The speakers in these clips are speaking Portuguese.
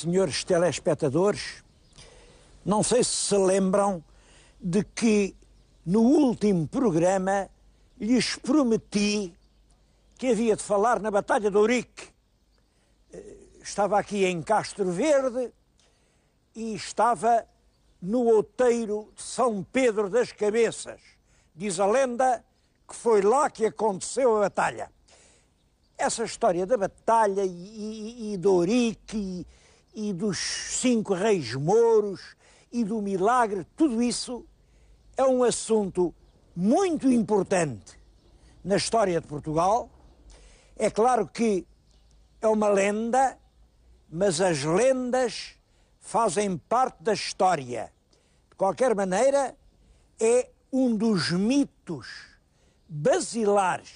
senhores telespectadores, não sei se lembram de que no último programa lhes prometi que havia de falar na Batalha de Ourique. Estava aqui em Castro Verde e estava no outeiro de São Pedro das Cabeças. Diz a lenda que foi lá que aconteceu a batalha. Essa história da batalha e de Ourique e dos 5 reis mouros e do milagre, tudo isso é um assunto muito importante na história de Portugal. É claro que é uma lenda, mas as lendas fazem parte da história. De qualquer maneira, é um dos mitos basilares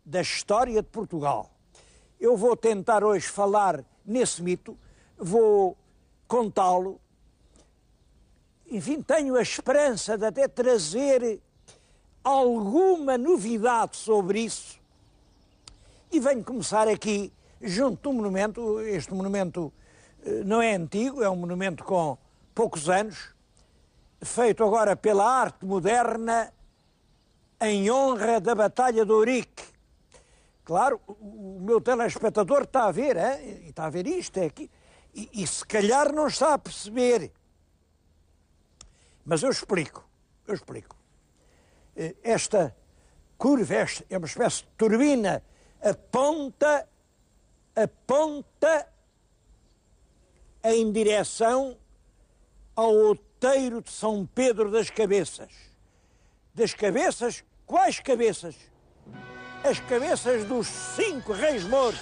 da história de Portugal. Eu vou tentar hoje falar nesse mito, vou contá-lo. Enfim, tenho a esperança de até trazer alguma novidade sobre isso. E venho começar aqui junto do monumento. Este monumento não é antigo, é um monumento com poucos anos, feito agora pela arte moderna em honra da Batalha de Ourique. Claro, o meu telespectador está a ver, hein? Está a ver isto, é aqui, e se calhar não está a perceber. Mas eu explico. Esta curva, é uma espécie de turbina, aponta em direção ao outeiro de São Pedro das Cabeças. Das cabeças, quais cabeças? As cabeças dos 5 reis mouros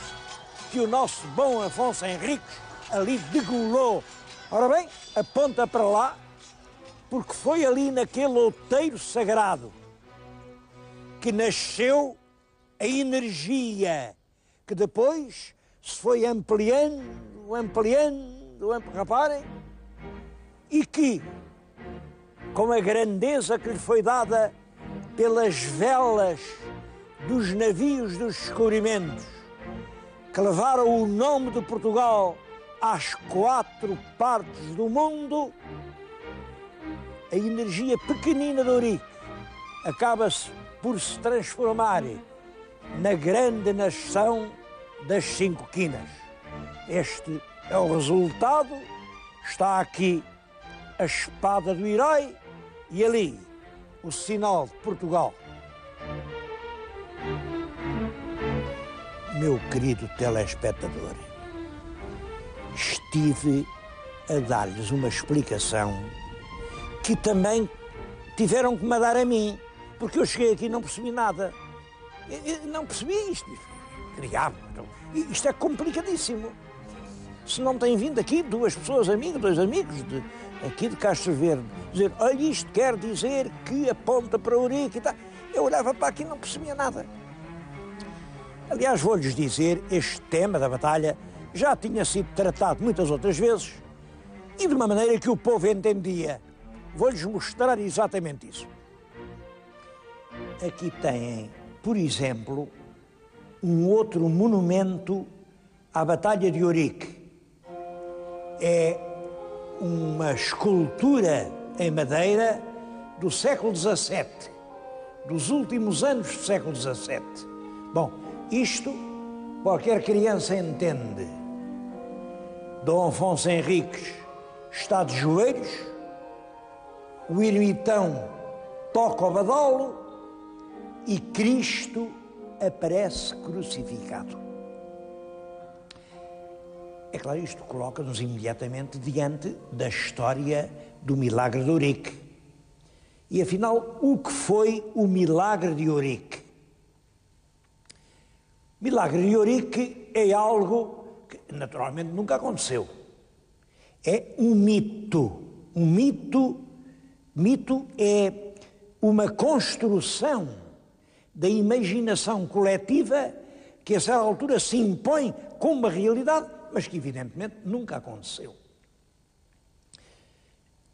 que o nosso bom Afonso Henriques ali degolou. Ora bem, aponta para lá, porque foi ali naquele outeiro sagrado que nasceu a energia que depois se foi ampliando, reparem, e que, com a grandeza que lhe foi dada pelas velas dos navios dos descobrimentos, que levaram o nome de Portugal às 4 partes do mundo, a energia pequenina de Ourique acaba-se por se transformar na grande nação das 5 quinas. Este é o resultado. Está aqui a espada do herói e ali o sinal de Portugal. Meu querido telespectador, estive a dar-lhes uma explicação que também tiveram que me dar a mim, porque eu cheguei aqui e não percebi nada. Eu não percebi isto. Isto é complicadíssimo. Se não têm vindo aqui 2 pessoas amigas, 2 amigos aqui de Castro Verde, dizer, olha, isto quer dizer que aponta para Ourique e tal. Eu olhava para aqui e não percebia nada. Aliás, vou-lhes dizer, este tema da batalha já tinha sido tratado muitas outras vezes e de uma maneira que o povo entendia. Vou-lhes mostrar exatamente isso. Aqui têm, por exemplo, um outro monumento à Batalha de Ourique. É uma escultura em madeira do século XVII, dos últimos anos do século XVII. Bom, isto qualquer criança entende. Dom Afonso Henriques está de joelhos, o ermitão toca o badalo e Cristo aparece crucificado. É claro, isto coloca-nos imediatamente diante da história do milagre de Ourique. E afinal, o que foi o milagre de Ourique? O milagre de Ourique é algo que naturalmente nunca aconteceu. É um mito. Um mito é uma construção da imaginação coletiva que a certa altura se impõe como uma realidade, mas que evidentemente nunca aconteceu.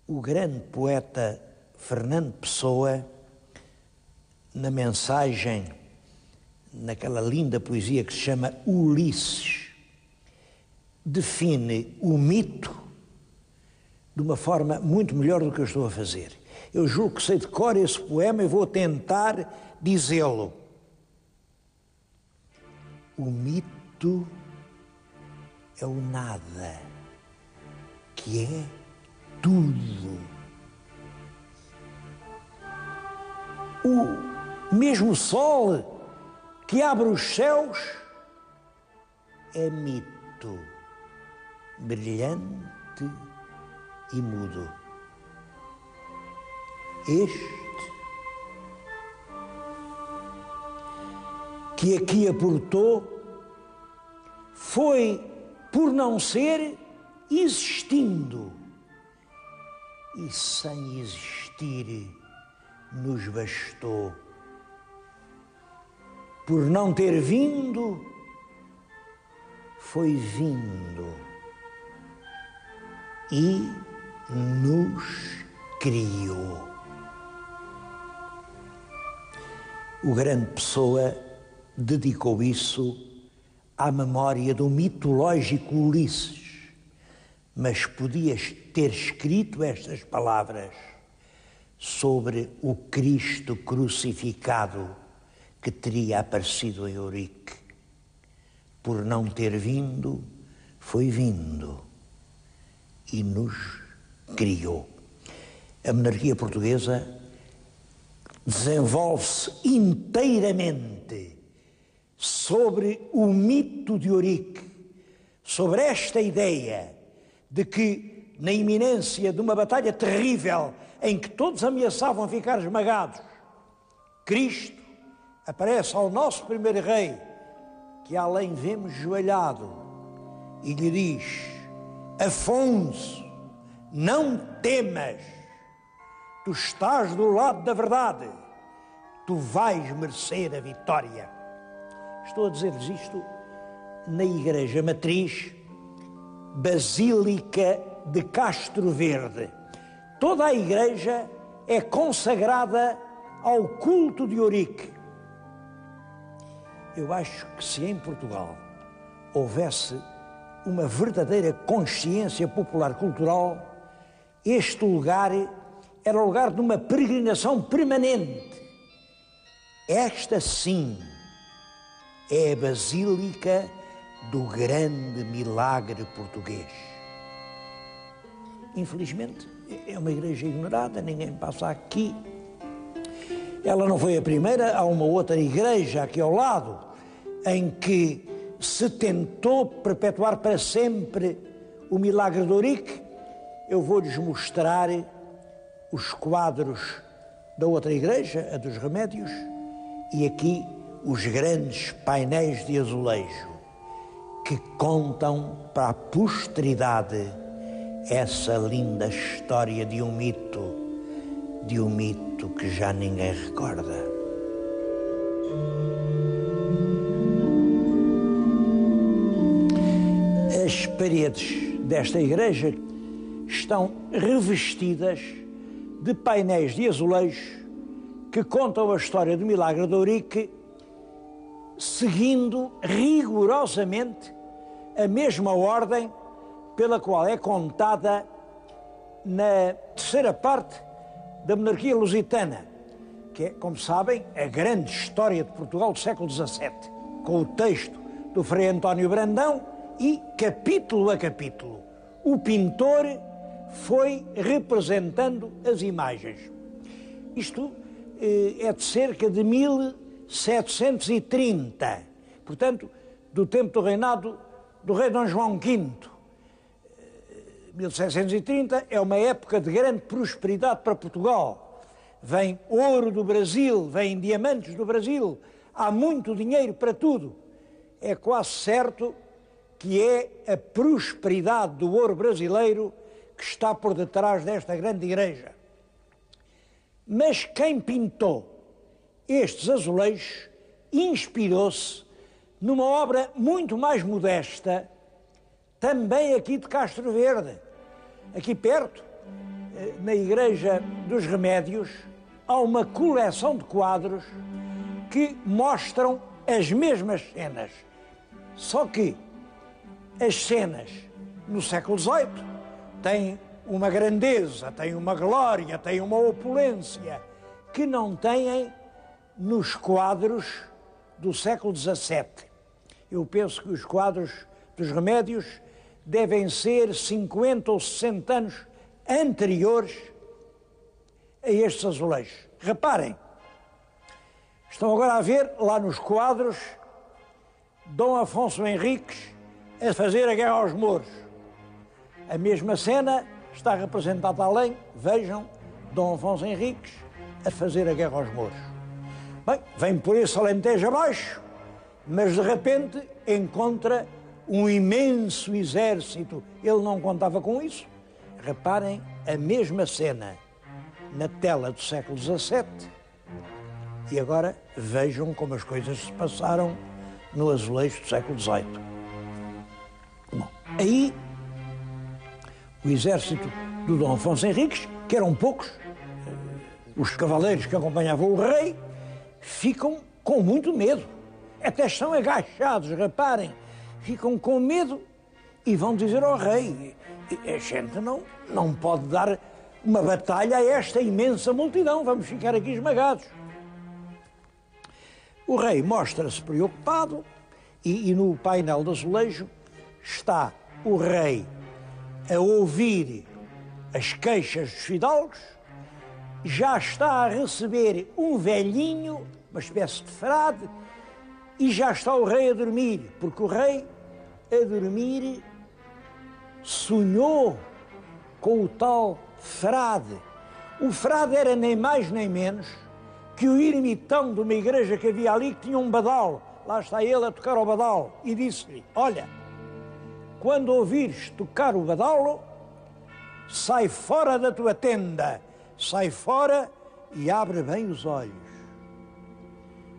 O grande poeta Fernando Pessoa, na mensagem, naquela linda poesia que se chama Ulisses, define o mito de uma forma muito melhor do que eu estou a fazer. Eu julgo que sei de cor esse poema e vou tentar dizê-lo. O mito é o nada, que é tudo. O mesmo sol que abre os céus é mito, brilhante e mudo. Este, que aqui aportou, foi, por não ser, existindo, e sem existir nos bastou. Por não ter vindo, foi vindo e nos criou. O grande Pessoa dedicou isso à memória do mitológico Ulisses, mas podias ter escrito estas palavras sobre o Cristo crucificado que teria aparecido em Eurique. Por não ter vindo, foi vindo e nos criou. A monarquia portuguesa desenvolve-se inteiramente sobre o mito de Eurique, sobre esta ideia de que, na iminência de uma batalha terrível em que todos ameaçavam ficar esmagados, Cristo aparece ao nosso primeiro rei, que além vemos joelhado, e lhe diz: Afonso, não temas, tu estás do lado da verdade, tu vais merecer a vitória. Estou a dizer-lhes isto na Igreja Matriz, Basílica de Castro Verde. Toda a Igreja é consagrada ao culto de Eurique. Eu acho que se em Portugal houvesse uma verdadeira consciência popular cultural, este lugar era o lugar de uma peregrinação permanente. Esta, sim, é a Basílica do grande milagre português. Infelizmente, é uma igreja ignorada, ninguém passa aqui. Ela não foi a primeira, há uma outra igreja aqui ao lado, em que se tentou perpetuar para sempre o milagre de Eurique. Eu vou-lhes mostrar os quadros da outra igreja, a dos Remédios, e aqui os grandes painéis de azulejo que contam para a posteridade essa linda história de um mito que já ninguém recorda. As paredes desta igreja estão revestidas de painéis de azulejo que contam a história do milagre de Eurique, seguindo rigorosamente a mesma ordem pela qual é contada na terceira parte da monarquia lusitana, que é, como sabem, a grande história de Portugal do século XVII, com o texto do Frei António Brandão e, capítulo a capítulo, o pintor foi representando as imagens. Isto é de cerca de 1730, portanto, do tempo do reinado do rei Dom João V. 1730 é uma época de grande prosperidade para Portugal. Vem ouro do Brasil, vem diamantes do Brasil, há muito dinheiro para tudo. É quase certo que é a prosperidade do ouro brasileiro que está por detrás desta grande igreja. Mas quem pintou estes azulejos inspirou-se numa obra muito mais modesta, também aqui de Castro Verde. Aqui perto, na Igreja dos Remédios, há uma coleção de quadros que mostram as mesmas cenas. Só que as cenas no século XVIII têm uma grandeza, têm uma glória, têm uma opulência que não têm nos quadros do século XVII. Eu penso que os quadros dos Remédios devem ser 50 ou 60 anos anteriores a estes azulejos. Reparem, estão agora a ver lá nos quadros Dom Afonso Henriques a fazer a guerra aos mouros. A mesma cena está representada além, vejam, Dom Afonso Henriques a fazer a guerra aos mouros. Bem, vem por esse Alentejo abaixo, mas de repente encontra um imenso exército. Ele não contava com isso. Reparem a mesma cena na tela do século XVII e agora vejam como as coisas se passaram no azulejo do século XVIII. Bom, aí o exército do Dom Afonso Henriques, que eram poucos, os cavaleiros que acompanhavam o rei, ficam com muito medo. Até estão agachados, reparem, ficam com medo e vão dizer ao rei: a gente não pode dar uma batalha a esta imensa multidão, vamos ficar aqui esmagados. O rei mostra-se preocupado e no painel do azulejo está o rei a ouvir as queixas dos fidalgos, já está a receber um velhinho, uma espécie de frade, e já está o rei a dormir, porque o rei, a dormir, sonhou com o tal frade. O frade era nem mais nem menos que o ermitão de uma igreja que havia ali, que tinha um badal. Lá está ele a tocar o badal e disse-lhe: olha, quando ouvires tocar o badalo, sai fora da tua tenda, sai fora e abre bem os olhos.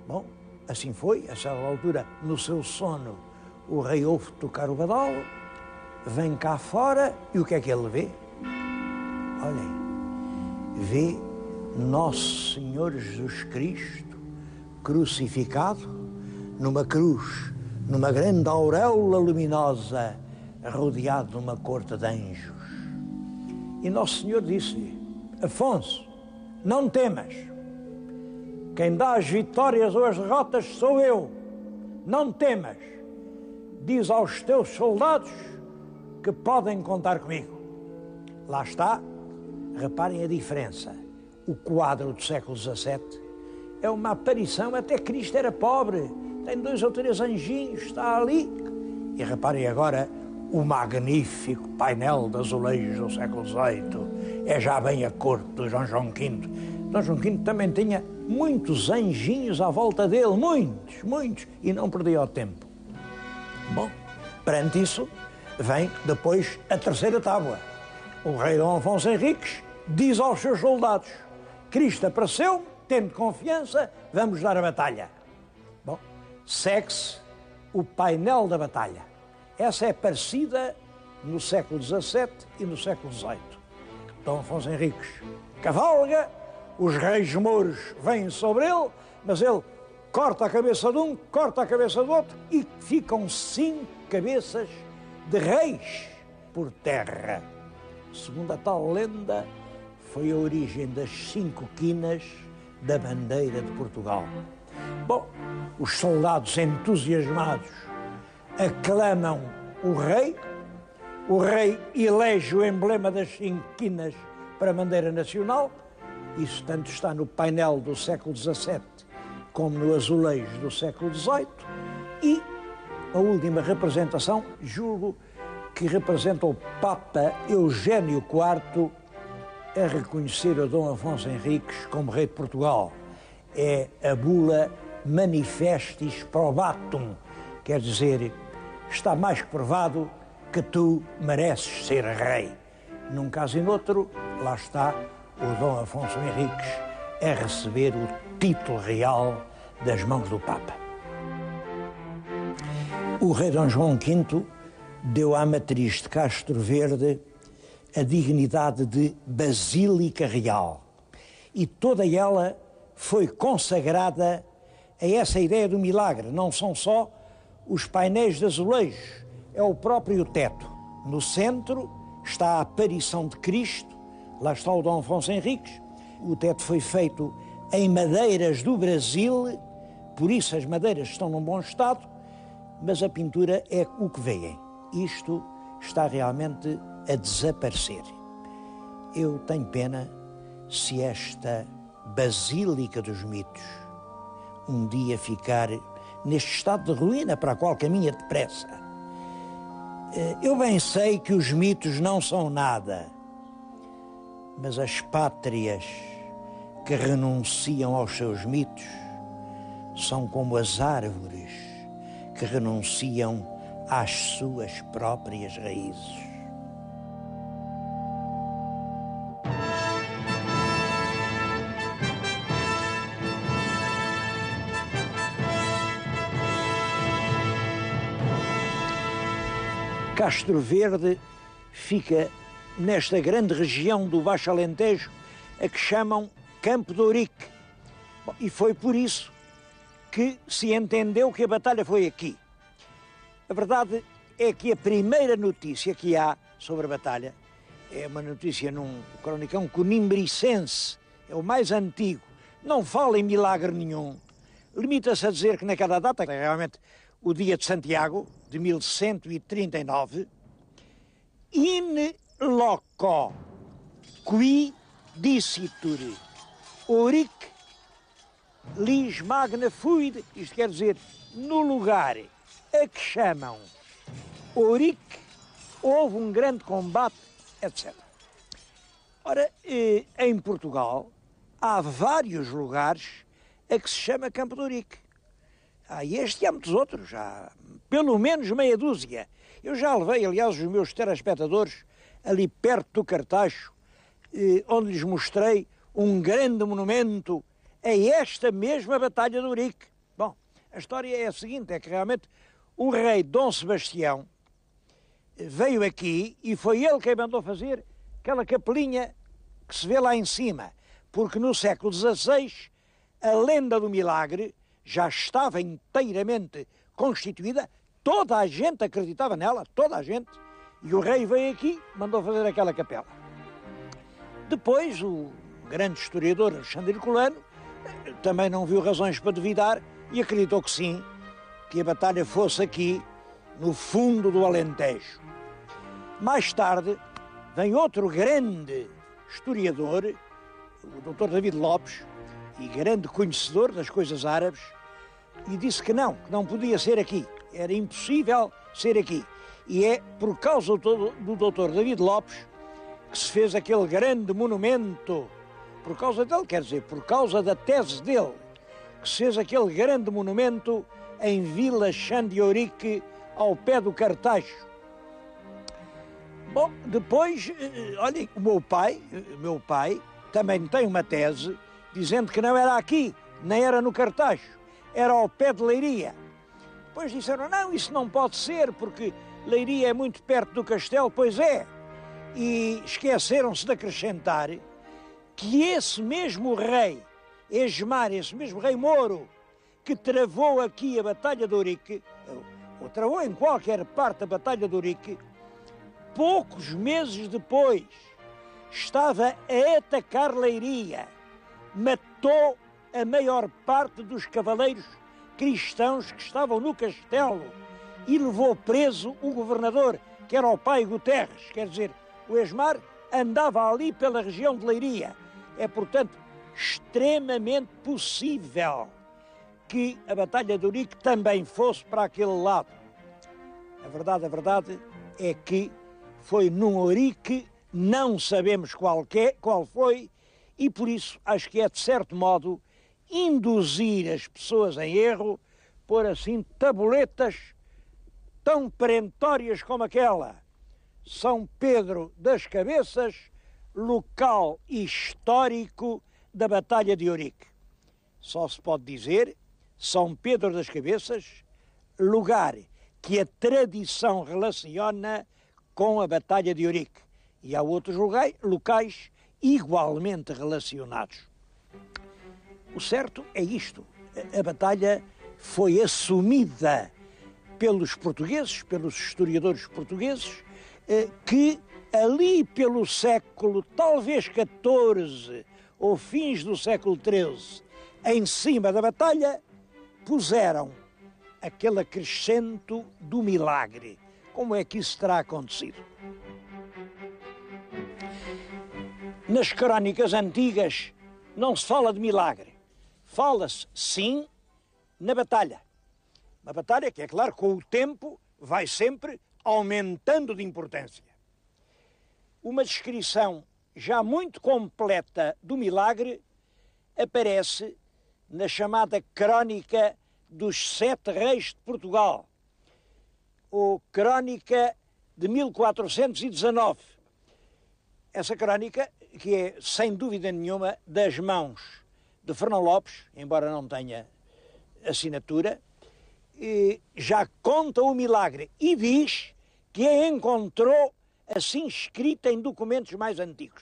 Bom, assim foi, a certa altura, no seu sono, o rei ouve tocar o badalo, vem cá fora e o que é que ele vê? Olhem, vê Nosso Senhor Jesus Cristo crucificado numa cruz, numa grande auréola luminosa, rodeado de uma corte de anjos. E Nosso Senhor disse-lhe: Afonso, não temas. Quem dá as vitórias ou as derrotas sou eu. Não temas. Diz aos teus soldados que podem contar comigo. Lá está. Reparem a diferença. O quadro do século XVII é uma aparição, até Cristo era pobre. Tem 2 ou 3 anjinhos, está ali. E reparem agora o magnífico painel de azulejos do século XVIII. É já bem a corte do Dom João V. Dom João V também tinha muitos anjinhos à volta dele, muitos, e não perdia o tempo. Bom, perante isso, vem depois a terceira tábua. O rei Dom Afonso Henriques diz aos seus soldados: Cristo apareceu, tendo confiança, vamos dar a batalha. Bom, segue-se o painel da batalha. Essa é parecida no século XVII e no século XVIII. Dom Afonso Henriques cavalga, os reis mouros vêm sobre ele, mas ele corta a cabeça de um, corta a cabeça do outro e ficam 5 cabeças de reis por terra. Segundo a tal lenda, foi a origem das 5 quinas da bandeira de Portugal. Bom, os soldados entusiasmados aclamam o rei elege o emblema das 5 quinas para a bandeira nacional. Isso tanto está no painel do século XVII como no azulejo do século XVIII. E a última representação, julgo que representa o Papa Eugênio IV a reconhecer o Dom Afonso Henriques como rei de Portugal. É a bula Manifestis Probatum, quer dizer, está mais que provado que tu mereces ser rei. Num caso e noutro, lá está o Dom Afonso Henriques a receber o título real das mãos do Papa. O rei Dom João V deu à matriz de Castro Verde a dignidade de Basílica Real e toda ela foi consagrada a essa ideia do milagre. Não são só os painéis de azulejos, é o próprio teto. No centro está a aparição de Cristo, lá está o Dom Afonso Henriques. O teto foi feito em madeiras do Brasil, por isso as madeiras estão num bom estado, mas a pintura é o que veem. Isto está realmente a desaparecer. Eu tenho pena se esta Basílica dos Mitos um dia ficar neste estado de ruína para a qual caminha depressa. Eu bem sei que os mitos não são nada, mas as pátrias que renunciam aos seus mitos são como as árvores que renunciam às suas próprias raízes. Castro Verde fica nesta grande região do Baixo Alentejo, a que chamam Campo de Ourique. Bom, e foi por isso que se entendeu que a batalha foi aqui. A verdade é que a primeira notícia que há sobre a batalha é uma notícia num cronicão conimbricense, é o mais antigo, não fala em milagre nenhum, limita-se a dizer que naquela data, que é realmente o dia de Santiago, de 1139, in loco qui dicitur Ourique lis magna fuit, isto quer dizer, no lugar a que chamam Ourique, houve um grande combate, etc. Ora, em Portugal há vários lugares a que se chama Campo de Ourique. Há este e há muitos outros, há pelo menos meia dúzia. Eu já levei, aliás, os meus telespectadores ali perto do Cartacho, onde lhes mostrei um grande monumento a esta mesma Batalha de Ourique. Bom, a história é a seguinte, é que realmente o rei Dom Sebastião veio aqui e foi ele quem mandou fazer aquela capelinha que se vê lá em cima, porque no século XVI a lenda do milagre já estava inteiramente constituída, toda a gente acreditava nela, toda a gente, e o rei veio aqui, mandou fazer aquela capela. Depois, o grande historiador Alexandre Herculano também não viu razões para duvidar e acreditou que sim, que a batalha fosse aqui, no fundo do Alentejo. Mais tarde, vem outro grande historiador, o Dr. David Lopes, e grande conhecedor das coisas árabes, e disse que não podia ser aqui, era impossível ser aqui. E é por causa do Dr. David Lopes que se fez aquele grande monumento, por causa dele, quer dizer, por causa da tese dele, que se fez aquele grande monumento em Vila Chã de Ourique, ao pé do Cartacho. Bom, depois, olhem, o meu pai também tem uma tese dizendo que não era aqui, nem era no Cartacho, era ao pé de Leiria. Depois disseram, não, isso não pode ser, porque Leiria é muito perto do castelo. Pois é, e esqueceram-se de acrescentar que esse mesmo rei, Esmar, esse mesmo rei Moro, que travou aqui a Batalha de Ourique, ou travou em qualquer parte da Batalha de Ourique, poucos meses depois estava a atacar Leiria, matou a maior parte dos cavaleiros cristãos que estavam no castelo e levou preso o governador, que era o pai Guterres. Quer dizer, o Esmar andava ali pela região de Leiria. É, portanto, extremamente possível que a Batalha de Ourique também fosse para aquele lado. A verdade é que foi num Ourique, não sabemos qual foi, e por isso acho que é, de certo modo, induzir as pessoas em erro, pôr assim tabuletas tão perentórias como aquela. São Pedro das Cabeças, local histórico da Batalha de Ourique. Só se pode dizer São Pedro das Cabeças, lugar que a tradição relaciona com a Batalha de Ourique. E há outros locais igualmente relacionados. O certo é isto, a batalha foi assumida pelos portugueses, pelos historiadores portugueses, que ali pelo século, talvez XIV ou fins do século XIII, em cima da batalha, puseram aquele acrescento do milagre. Como é que isso terá acontecido? Nas crónicas antigas não se fala de milagre. Fala-se, sim, na batalha. Uma batalha que, é claro, com o tempo vai sempre aumentando de importância. Uma descrição já muito completa do milagre aparece na chamada Crónica dos Sete Reis de Portugal, ou Crónica de 1419. Essa crónica, que é, sem dúvida nenhuma, das mãos de Fernão Lopes, embora não tenha assinatura, já conta o milagre e diz que a encontrou assim escrita em documentos mais antigos.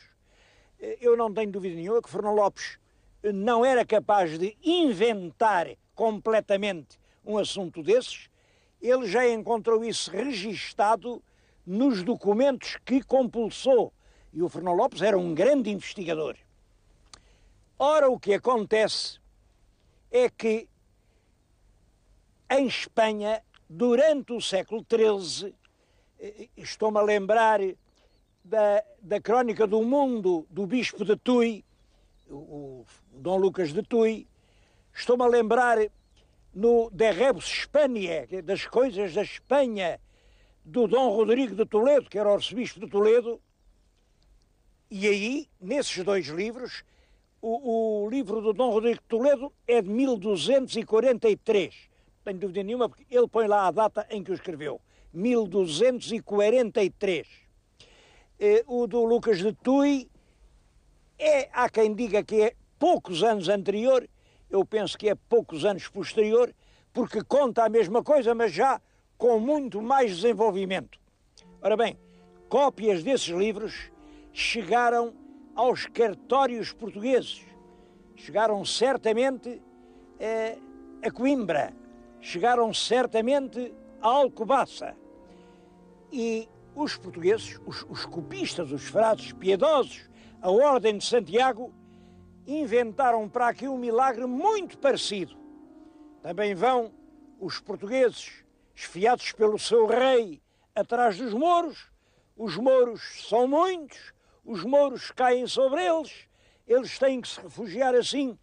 Eu não tenho dúvida nenhuma que Fernão Lopes não era capaz de inventar completamente um assunto desses. Ele já encontrou isso registado nos documentos que compulsou. E o Fernão Lopes era um grande investigador. Ora, o que acontece é que em Espanha, durante o século XIII, estou-me a lembrar da Crónica do Mundo do Bispo de Tui, o Dom Lucas de Tui, estou-me a lembrar no De Rebus Hispaniae, das coisas da Espanha, do Dom Rodrigo de Toledo, que era o arcebispo de Toledo. E aí, nesses dois livros, o livro do Dom Rodrigo de Toledo é de 1243. Não tenho dúvida nenhuma, porque ele põe lá a data em que o escreveu. 1243. O do Lucas de Tui há quem diga que é poucos anos anterior, eu penso que é poucos anos posterior, porque conta a mesma coisa, mas já com muito mais desenvolvimento. Ora bem, cópias desses livros chegaram aos cartórios portugueses, chegaram certamente a Coimbra, chegaram certamente a Alcobaça. E os portugueses, os copistas, os frades piedosos, a Ordem de Santiago, inventaram para aqui um milagre muito parecido. Também vão os portugueses, esfiados pelo seu rei, atrás dos mouros. Os mouros são muitos, os mouros caem sobre eles têm que se refugiar assim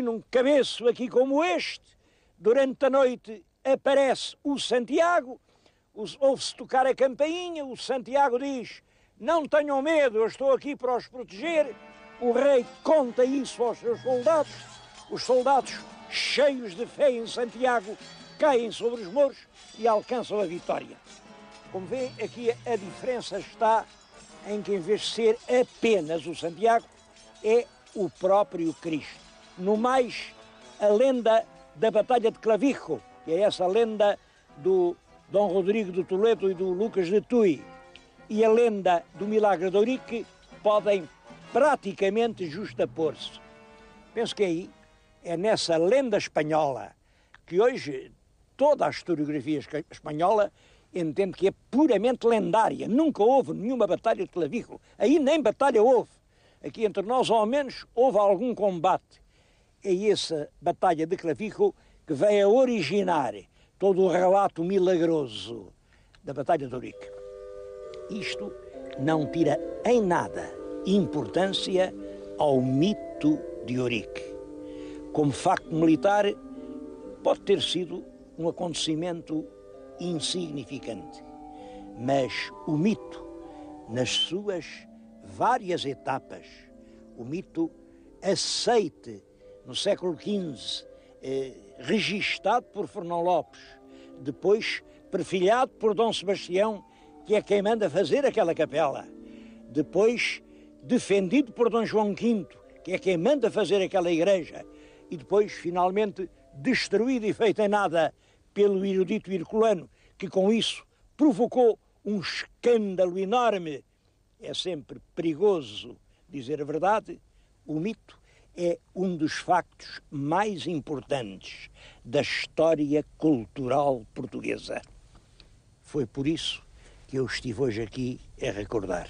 num cabeço aqui como este. Durante a noite aparece o Santiago, ouve-se tocar a campainha, o Santiago diz: não tenham medo, eu estou aqui para os proteger. O rei conta isso aos seus soldados, os soldados, cheios de fé em Santiago, caem sobre os mouros e alcançam a vitória. Como vê, aqui a diferença está em que, em vez de ser apenas o Santiago, é o próprio Cristo. No mais, a lenda da Batalha de Clavijo, que é essa lenda do Dom Rodrigo de Toledo e do Lucas de Tui, e a lenda do Milagre de Ourique, podem praticamente justapor-se. Penso que aí é nessa lenda espanhola que hoje toda a historiografia espanhola entende que é puramente lendária. Nunca houve nenhuma batalha de Clavijo. Aí nem batalha houve. Aqui entre nós, ao menos, houve algum combate. É essa batalha de Clavijo que vem a originar todo o relato milagroso da Batalha de Ourique. Isto não tira em nada importância ao mito de Ourique. Como facto militar, pode ter sido um acontecimento insignificante, mas o mito, nas suas várias etapas, o mito aceite no século XV, registado por Fernão Lopes, depois perfilhado por Dom Sebastião, que é quem manda fazer aquela capela, depois defendido por Dom João V, que é quem manda fazer aquela igreja, e depois, finalmente, destruído e feito em nada pelo erudito Herculano, que com isso provocou um escândalo enorme. É sempre perigoso dizer a verdade. O mito é um dos factos mais importantes da história cultural portuguesa. Foi por isso que eu estive hoje aqui a recordar.